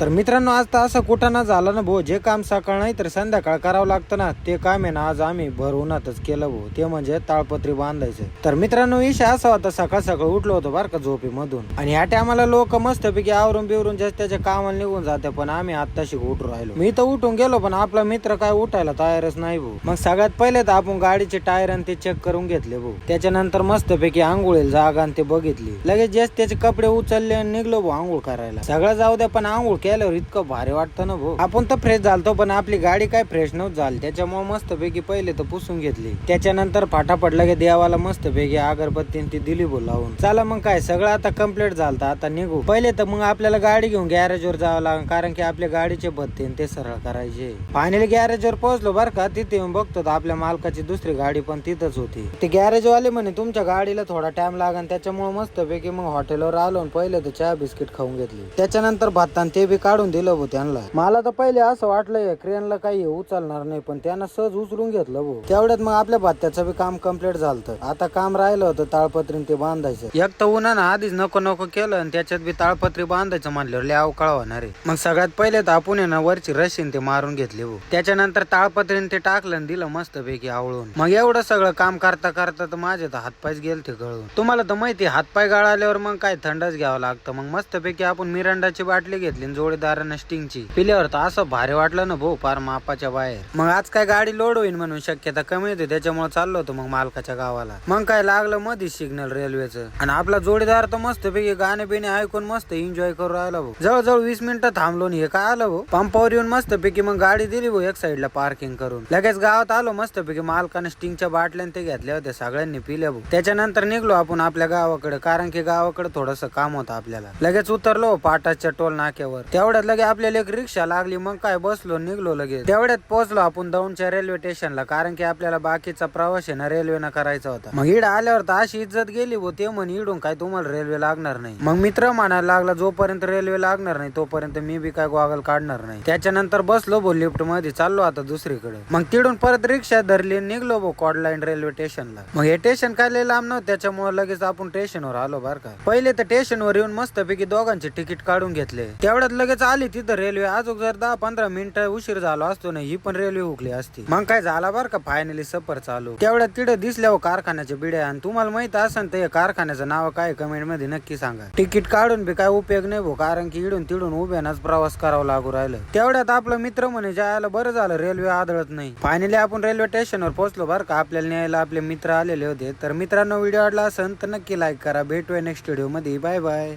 तर मित्रांनो, आज तर असं कुठं ना झालं ना भाऊ, जे काम सकाळ नाही तर संध्याकाळ करावं लागतं ना, ते काम आहे ना आज आम्ही भर उन्हातच केलं भाऊ. ते म्हणजे ताळपत्री बांधायचं. तर मित्रांनो, विषय असा होता, सकाळ सकाळ उठलो होतो बरं का झोपेमधून, आणि या टायमाला लोक मस्तपैकी आवरून बिवरून जास्त त्याच्या कामाला निघून जाते, पण आम्ही आत्ताशी उठून राहिलो. मी तर उठून गेलो, पण आपला मित्र काय उठायला तयारच नाही भाऊ. मग सगळ्यात पहिले तर आपण गाडीचे टायर आणि ते चेक करून घेतले भाऊ. त्याच्यानंतर मस्तपैकी आंघोळीला जागा आणि ते बघितली. लगेच जास्त त्याचे कपडे उचलले आणि निघलो भाऊ आंघोळ करायला. सगळं जाऊ द्या, पण आंघोळ केल्यावर इतकं भारी वाटतं ना भाऊ. आपण तर फ्रेश झालतो, पण आपली गाडी काय फ्रेश नव्हती झाली. त्याच्यामुळे मस्तपैकी पहिले तर पुसून घेतली. त्याच्यानंतर फाटाफट लगे देवाला मस्तपैकी अगरबत्ती ती दिली भाऊ लावून. चला मग काय सगळं आता कम्प्लीट झालं, आता निघू. पहिले तर मग आपल्याला गाडी घेऊन गॅरेजवर जावं लागेल, कारण की आपल्या गाडीचे भत्ते ते सरळ करायचे. फायनली गॅरेजवर पोहोचलो बरं का. तिथे येऊन बघतो तर आपल्या मालकाची दुसरी गाडी पण तिथंच होती. ते गॅरेज वाले म्हणे तुमच्या गाडीला थोडा टाइम लागेल, त्याच्यामुळे मस्तपैकी मग हॉटेलवर आलो आणि पहिले तर चहा बिस्किट खाऊन घेतली. त्याच्यानंतर भातान ते बी काढून दिलं भाऊ त्यांना. मला तर पहिले असं वाटलं क्रेनला काही उचलणार नाही, पण त्यांना सहज उचलून घेतलं भाऊ. तेवढ्यात मग आपल्या भात्याचं बी काम कम्प्लीट झालं. आता काम राहिलं होतं ताळपत्री ते बांधायचं. एक तर उन्हानं आधीच नको नको केलं, आणि त्याच्यात बी ताळपत्री बांधायचं म्हणल्यावर लय अवकाळ होणार आहे. मग सगळ्यात पहिले तर आपण आहे ना वरची रशीन ते मारून घेतली भाऊ. त्याच्यानंतर ताळपत्रीने ते टाकलं आणि दिलं मस्तपैकी आवळून. मग एवढं सगळं काम करता करता तर माझे तर हातपायच गेलते गळून. तुम्हाला तर माहिती, हातपाय गळाल्यावर मग काय थंडच घ्यावं लागतं. मग मस्तपैकी आपण मिरांडाची बाटली घेतली, जोडीदारानं स्टिंगची पिल्यावर तर असं भारी वाटलं ना भाऊ, पार मापाच्या बाहेर. मग आज काय गाडी लोड होईल म्हणून शक्यता कमी होती, त्याच्यामुळे चाललो होतो मग मालकाच्या गावाला. मग काय लागलं मध्ये सिग्नल रेल्वेचं, आणि आपला जोडीदार तर मस्तपैकी गाणे बिणे ऐकून मस्त एन्जॉय करू राहिला भाऊ. जवळजवळ 20 मिनिटं थांबलो. हे काय आलं भाऊ, पंपावर येऊन मस्तपैकी मग गाडी दिली भाऊ एक साईडला पार्किंग करून. लगेच गावात आलो मस्तपैकी. मालकाने स्टिंगच्या बाटल्या ते घेतल्या होत्या, सगळ्यांनी पिल्या भाऊ. त्याच्यानंतर निघलो आपण आपल्या गावाकडे, कारण की गावाकडे थोडस काम होतं आपल्याला. लगेच उतरलो पाटाच्या टोल नाक्यावर. तेवढ्यात लगे आपल्याला एक रिक्षा लागली. मग काय बसलो, निघलो लगेच. तेवढ्यात पोहोचलो आपण दौंडच्या रेल्वे स्टेशनला, कारण की आपल्याला बाकीचा प्रवास आहे ना रेल्वेनं करायचा होता. मग इड आल्यावर तर अशी इज्जत गेली भाऊ. ते म्हणे इडून काय तुम्हाला रेल्वे लागणार नाही. मग मित्र म्हणायला लागला जोपर्यंत रेल्वे लागणार नाही तोपर्यंत मी बी काय गॉगल काढणार नाही. त्याच्यानंतर बसलो भाऊ लिफ्ट मध्ये, चाललो आता दुसरीकडे. मग तिडून परत रिक्षा धरली, निघलो भाऊ कॉडलाईन रेल्वे स्टेशनला. मग हे स्टेशन काय लय लांब नव्हतं, त्याच्यामुळे लगेच आपण स्टेशनवर आलो बरं का. पहिले तर स्टेशनवर येऊन मस्तपैकी दोघांचे तिकीट काढून घेतले. तेवढ्यात लगेच आली तिथं रेल्वे. अजून जर 10-15 मिनिटं उशीर झालो असतो ना, ही पण रेल्वे हुकली असती. मग काय झाला बरं का, फायनली सफर चालू. तेवढ्यात तिथे दिसल्या कारखान्याच्या बिड्या, आणि तुम्हाला माहित असेल तर कारखान्याचं नाव काय, कमेंट मध्ये नक्की सांगा. तिकीट काढून बी काय उपयोग नाही भाऊ, कारण की इडून तिडून उभ्यानाच प्रवास करावा लागू राहिलं. तेवढ्यात आपला मित्र म्हणे जायला बरं झालं रेल्वे आदळत नाही. फायनली आपण रेल्वे स्टेशनवर पोहोचलो बरं का. आपल्याला न्यायला आपले मित्र आलेले होते. तर मित्रांनो, व्हिडिओ आवडला असेल तर नक्की लाईक करा. भेटूया नेक्स्ट व्हिडिओ मध्ये. Bye bye.